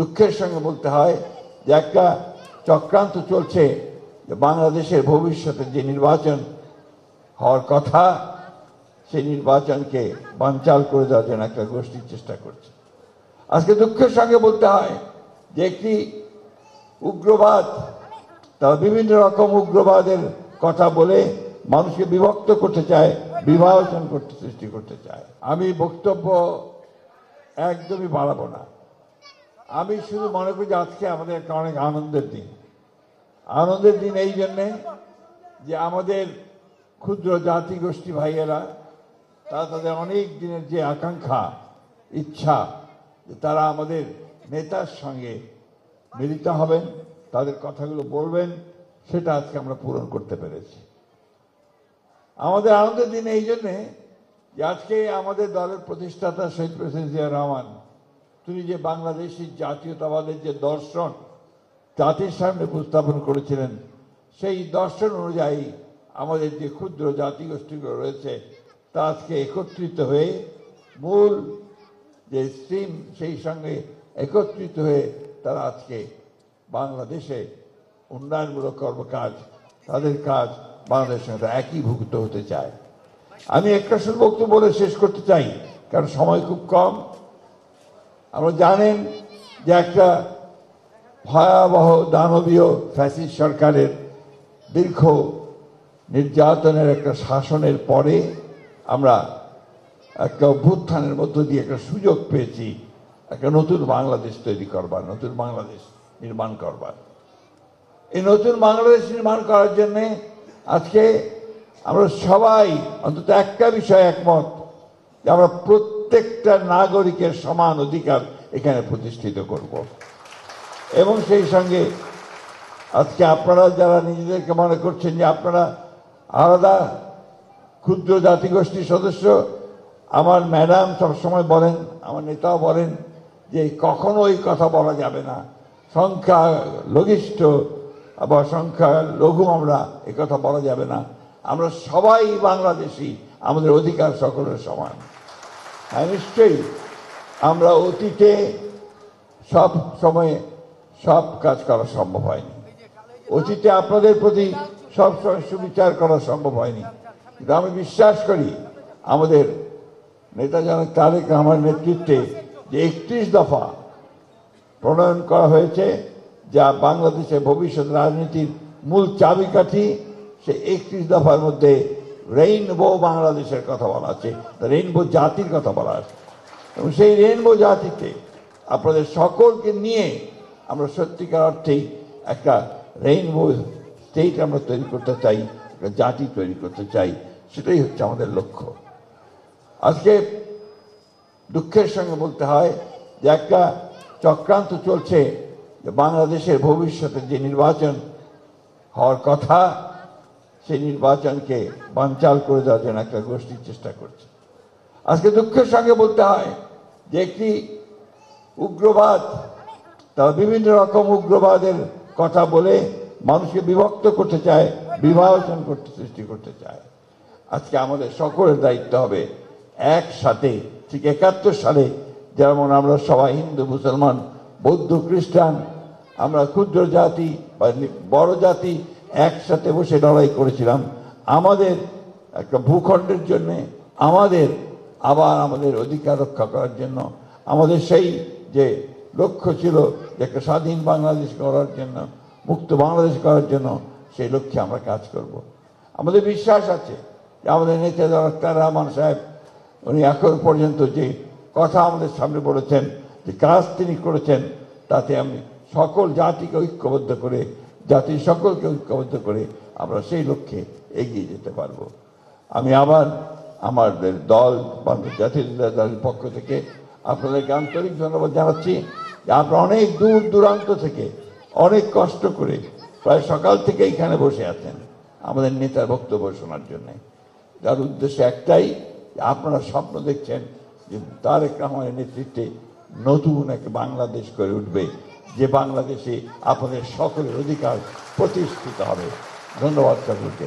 দুঃখের সঙ্গে বলতে হয় যে একটা চক্রান্ত চলছে যে বাংলাদেশের ভবিষ্যতে যে নির্বাচন হওয়ার কথা সেই নির্বাচনকে বানচাল করে দেওয়ার জন্য একটা গোষ্ঠীর চেষ্টা করছে। আজকে দুঃখের সঙ্গে বলতে হয় যে একটি উগ্রবাদ, তারা বিভিন্ন রকম উগ্রবাদের কথা বলে মানুষকে বিভক্ত করতে চায়, বিভাজন সৃষ্টি করতে চায়। আমি বক্তব্য একদমই বাড়াবো না। আমি শুধু মনে করি যে আজকে আমাদের একটা অনেক আনন্দের দিন। আনন্দের দিন এই জন্যে যে আমাদের ক্ষুদ্র জাতিগোষ্ঠী ভাইয়েরা তারা তাদের অনেক দিনের যে আকাঙ্ক্ষা, ইচ্ছা, যে তারা আমাদের নেতার সঙ্গে মিলিত হবেন, তাদের কথাগুলো বলবেন, সেটা আজকে আমরা পূরণ করতে পেরেছি। আমাদের আনন্দের দিন এই জন্যে যে আজকে আমাদের দলের প্রতিষ্ঠাতা শহীদ প্রেসিডেন্ট জিয়া রহমান তিনি যে বাংলাদেশি জাতীয়তাবাদের যে দর্শন জাতির সামনে উপস্থাপন করেছিলেন, সেই দর্শন অনুযায়ী আমাদের যে ক্ষুদ্র জাতিগোষ্ঠীগুলো রয়েছে তা আজকে একত্রিত হয়ে মূল যে স্ট্রিম সেই সঙ্গে একত্রিত হয়ে তারা আজকে বাংলাদেশে উন্নয়নমূলক কর্মকাজ, তাদের কাজ বাংলাদেশের সঙ্গে একীভূত হতে চায়। আমি একটা শুধু বক্তব্য বলে শেষ করতে চাই, কারণ সময় খুব কম। আপনারা জানেন যে একটা ভয়াবহ দানবীয় ফ্যাসিস্ট সরকারের দীর্ঘ নির্যাতনের একটা শাসনের পরে আমরা একটা অভ্যুত্থানের মধ্য দিয়ে একটা সুযোগ পেয়েছি একটা নতুন বাংলাদেশ তৈরি করবার, নতুন বাংলাদেশ নির্মাণ করবার। এই নতুন বাংলাদেশ নির্মাণ করার জন্যে আজকে আমরা সবাই অন্তত একটা বিষয়ে একমত যে আমরা প্রত্যেকটা নাগরিকের সমান অধিকার এখানে প্রতিষ্ঠিত করব। এবং সেই সঙ্গে আজকে আপনারা যারা নিজেদেরকে মনে করছেন যে আপনারা আলাদা ক্ষুদ্র জাতিগোষ্ঠীর সদস্য, আমার ম্যাডাম সবসময় বলেন, আমার নেতাও বলেন যে কখনো এই কথা বলা যাবে না, সংখ্যা লঘিষ্ঠ বা সংখ্যা লঘু, আমরা এই কথা বলা যাবে না। আমরা সবাই বাংলাদেশি, আমাদের অধিকার সকলের সমান। হ্যাঁ, নিশ্চয়ই আমরা অতীতে সব সময়ে সব কাজ করা সম্ভব হয়নি, অতীতে আপনাদের প্রতি সব সময় সুবিচার করা সম্ভব হয়নি, কিন্তু আমি বিশ্বাস করি আমাদের নেতা জনক তারেক রহমানের নেতৃত্বে যে 31 দফা প্রণয়ন করা হয়েছে যা বাংলাদেশের ভবিষ্যৎ রাজনীতির মূল চাবিকাঠি, সেই 31 দফার মধ্যে রেইনবো বাংলাদেশের কথা বলা আছে, রেইনবো জাতির কথা বলা আছে। এবং সেই রেইনবো জাতিতে আপনাদের সকলকে নিয়ে আমরা সত্যিকার অর্থেই একটা রেইনবো স্টেট আমরা তৈরি করতে চাই, একটা জাতি তৈরি করতে চাই, সেটাই হচ্ছে আমাদের লক্ষ্য। আজকে দুঃখের সঙ্গে বলতে হয় যে একটা চক্রান্ত চলছে যে বাংলাদেশের ভবিষ্যতে যে নির্বাচন হওয়ার কথা সেই নির্বাচনকে বানচাল করে দেওয়ার জন্য একটা গোষ্ঠীর চেষ্টা করছে। আজকে দুঃখের সঙ্গে বলতে হয় যে একটি উগ্রবাদ, তারা বিভিন্ন রকম উগ্রবাদের কথা বলে মানুষকে বিভক্ত করতে চায়, বিভাজন সৃষ্টি করতে চায়। আজকে আমাদের সকলের দায়িত্ব হবে একসাথে, ঠিক 71 সালে যেমন আমরা সবাই হিন্দু, মুসলমান, বৌদ্ধ, খ্রিস্টান, আমরা ক্ষুদ্র জাতি বা বড় জাতি একসাথে বসে লড়াই করেছিলাম আমাদের একটা ভূখণ্ডের জন্যে, আমাদের আবার আমাদের অধিকার রক্ষা করার জন্য। আমাদের সেই যে লক্ষ্য ছিল যে একটা স্বাধীন বাংলাদেশ করার জন্য, মুক্ত বাংলাদেশ করার জন্য, সেই লক্ষ্যে আমরা কাজ করব। আমাদের বিশ্বাস আছে যে আমাদের নেতা ডক্টর রহমান সাহেব উনি এখন পর্যন্ত যে কথা আমাদের সামনে বলেছেন, যে কাজ তিনি করেছেন, তাতে আমি সকল জাতিকে ঐক্যবদ্ধ করে, জাতির সকলকে ঐক্যবদ্ধ করে আমরা সেই লক্ষ্যে এগিয়ে যেতে পারব। আমি আবার আমাদের দল বাংলাদেশ জাতীয়তাবাদী দলের পক্ষ থেকে আপনাদেরকে আন্তরিক ধন্যবাদ জানাচ্ছি যে আপনারা অনেক দূর দূরান্ত থেকে অনেক কষ্ট করে প্রায় সকাল থেকে এখানে বসে আছেন আমাদের নেতার বক্তব্য শোনার জন্য। যার উদ্দেশ্য একটাই, আপনারা স্বপ্ন দেখছেন যে তারেক রহমানের নেতৃত্বে নতুন এক বাংলাদেশ করে উঠবে, যে বাংলাদেশে আপনাদের সকলের অধিকার প্রতিষ্ঠিত হবে। ধন্যবাদ সকলকে।